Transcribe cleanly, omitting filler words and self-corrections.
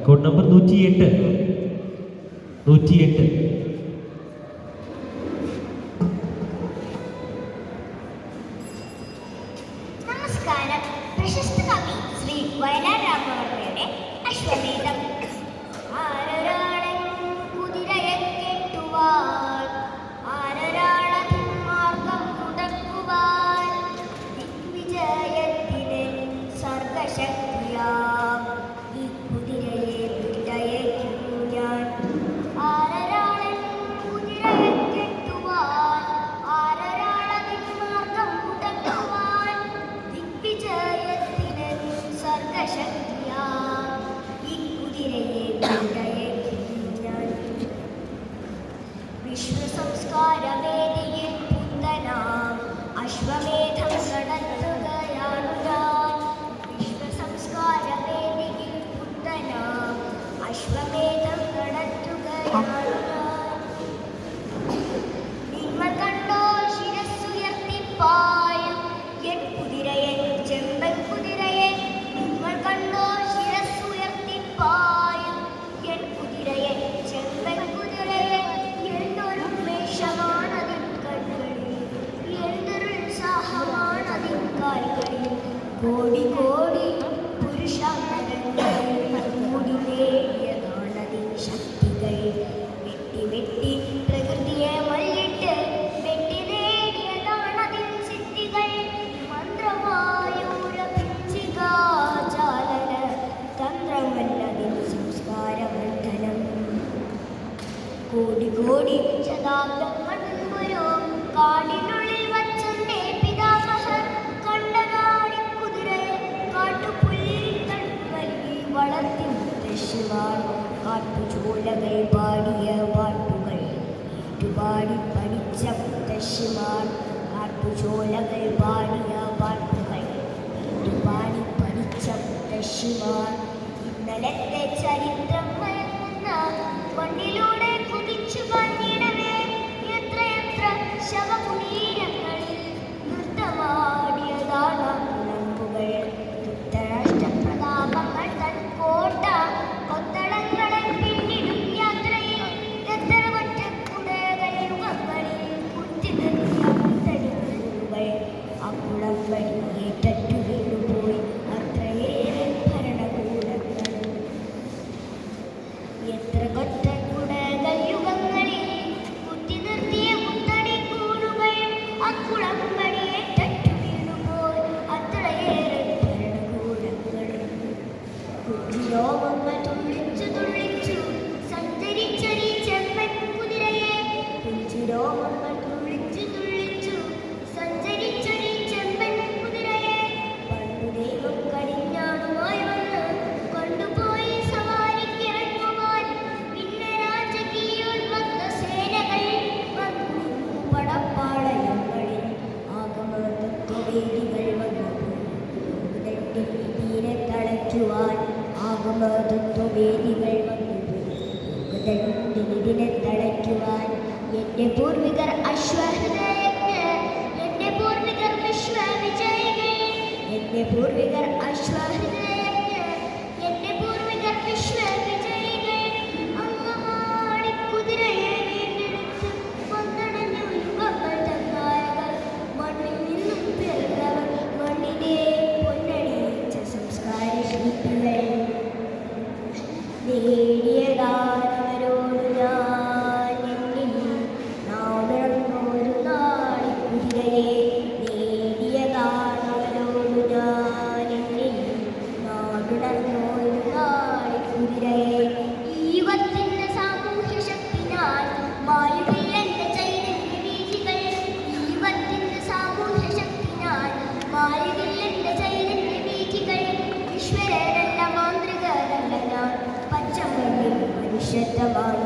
Code number 108. നമസ്കാരം. പ്രശസ്ത കവി ശ്രീ വയലാർ രാമവർമ്മയുടെ അശ്വമേധം. ആരൊരാളൻ കുതിരയെ കെട്ടുവാൻ, ആരൊരാളതിൻ മാർഗം മുടക്കുവാൻ, ദിഗ്വിജയത്തിന് സർഗശക്തിയാം ഈ കുതിരയെ വിട്ടയക്കുന്നു ഞാൻ. ആരൊരാളൻ കുതിരയെ കെട്ടുവാൻ, ആരൊരാളതിൻ മാർഗം മുടക്കുവാൻ, ദിഗ്വിജയത്തിന് സർഗശക്തിയാം ഈ കുതിരയെ വിട്ടയക്കുന്നു ഞാൻ. വിശ്വസംസ്കാരവേദിയിൽ പുത്തനാം അശ്വമേധം നടത്തുകയാണു ഞാൻ. വിശ്വസംസ്കാരവേദിയിൽ പുത്തനാം അശ്വമേധം നടത്തുകയാണു ഞാൻ. നിങ്ങൾ കണ്ടോ ശിരസ്സുയർത്തിപ്പായും എൻ കുതിരയെ, ചെമ്പൻ കുതിരയെ? നിങ്ങൾ കണ്ടോ ശിരസ്സുയർത്തിപ്പായും എൻ കുതിരയെ, ചെമ്പൻ കുതിരയെ? എന്തൊരു ഉന്മേഷമാണതിൻ കണ്ണുകളിൽ, എന്തൊരുത്സാഹമാണതിൻ കാലുകളിൽ. കോടി കോടി പുരുഷാന്തരങ്ങളിൽ കൂടി നേടിയതാണതിൻ ശക്തികൾ. വെട്ടി വെട്ടി പ്രകൃതിയെ മല്ലിട്ട് വെട്ടി നേടിയതാണതിൻ സിദ്ധികൾ. മന്ത്രമായൂരപിച്ചികാചാലന തന്ത്രമല്ലതിൻ സംസ്കാരവർദ്ധനം. കോടി കോടി ശതാബ്ദങ്ങൾ മുൻപൊരു കാടിനുള്ളിൽ വച്ചെന്റെ പിതാമഹർ കണ്ട കാടിക്കുതിരയെ കാട്ടുപുല്ലിൽ നൽകി വളർത്തി മുത്തശ്ശിമാർ. കാട്ടുചോലകൾ പാടിയ പാട്ടുകൾ ഏറ്റുപാടി പഠിച്ച മുത്തശ്ശിമാർ. കാട്ടുചോലകൾ പാടിയ പാട്ടുകൾ ഏറ്റുപാടി പഠിച്ച മുത്തശ്ശിമാർ. ഇന്നലത്തെ ചരിത്രം മയങ്ങുന്ന മണ്ണിലൂടെ കുതിച്ചു പാഞ്ഞിടവേ എത്രയെത്ര ശവകുടീരങ്ങളിൽ നൃത്തമാടിയതാണ് കുളമ്പുകൾ. ധൃതരാഷ്ട്രപ്രതാപങ്ങൾ തൻ കോട്ട കൊത്തളങ്ങളെ പിന്നിടും യാത്രയിൽ എത്ര ഒറ്റക്കുടകൾ യുഗങ്ങളിൽ കുത്തിനിർത്തിയ മുത്തടിക്കല്ലുകൾ. ആ കുളമ്പടിയേറ്റു വീണുപോയി അത്രയേറെ ഭരണകൂടങ്ങൾ. എത്ര കൊറ്റക്കുടകൾ യുഗങ്ങളിൽ കുത്തിനിർത്തിയ മുത്തടിക്കൂടുകൾ. ആ കുളമ്പടിയേറ്റു വീണുപോയി അത്രയേറെ ഭരണകൂടങ്ങൾ. കുഞ്ചിരോമങ്ങൾ തുള്ളിച്ചു തുള്ളിച്ചു സഞ്ചരിച്ചൊരീ ചെമ്പൻ കുതിരയെ. കുഞ്ചിരോമങ്ങൾ തുള്ളിച്ചു തുള്ളിച്ചു സഞ്ചരിച്ചൊരീ ചെമ്പൻ കുതിരയെ. പണ്ടു ദൈവം കടിഞ്ഞാണുമായി വന്ന് കൊണ്ടുപോയി സവാരിക്കിറങ്ങുവാൻ. പിന്നെ രാജകീയോന്മത്ത സേനകൾ വന്നു പടപ്പാളയങ്ങളിൽ. ആഗമതത്വവേദികൾ വന്നപ്പോൾ ലോകദണ്ഡിനെ തളയ്ക്കുവാൻ. ആഗമതത്വവേദികൾ വന്നപ്പോൾ ലോകദണ്ഡിനെ തളയ്ക്കുവാൻ. എന്റെ പൂർവികർ അശ്വഹൃദയജ്ഞർ, എന്റെ പൂർവികർ വിശ്വവിജയികൾ. എന്റെ പൂർവികർ അശ്വഹൃദയജ്ഞർ, എന്റെ പൂർവികർ വിശ്വവിജയികൾ. അങ്ങമാടിക്കുതിരയെ വീണ്ടെടുത്ത് വന്നടഞ്ഞു യുഗങ്ങൾ തന്നായകർ. മണ്ണിൽ നിന്നും പിറന്നവർ, മണ്ണിനെ പൊന്നണിയിച്ച സംസ്കാര ശില്പികൾ. നേടിയതാനവരോട് ഞാൻ എന്നിൽ നാടുണർന്നൊരു നാളിക്കുതിരയെ. നേടിയതാനവരോട് ഞാൻ എന്നിൽ നാടുണർന്നൊരു നാളിക്കുതിരയെ. ഈവത്തിന്റെ സാമൂഹ്യ ശക്തി ഞാൻ മായുകില്ലെന്റെ ചൈതന്യ വീഥികൾ. ഈവത്തിന്റെ സാമൂഹ്യ ശക്തി ഞാൻ മായുകില്ലെന്റെ ചൈതന്യ വീഥികൾ. ഈശ്വരരല്ല മാന്ത്രികരല്ല ഞാൻ, പച്ചമണ്ണിൽ മനുഷ്യത്വമാണ്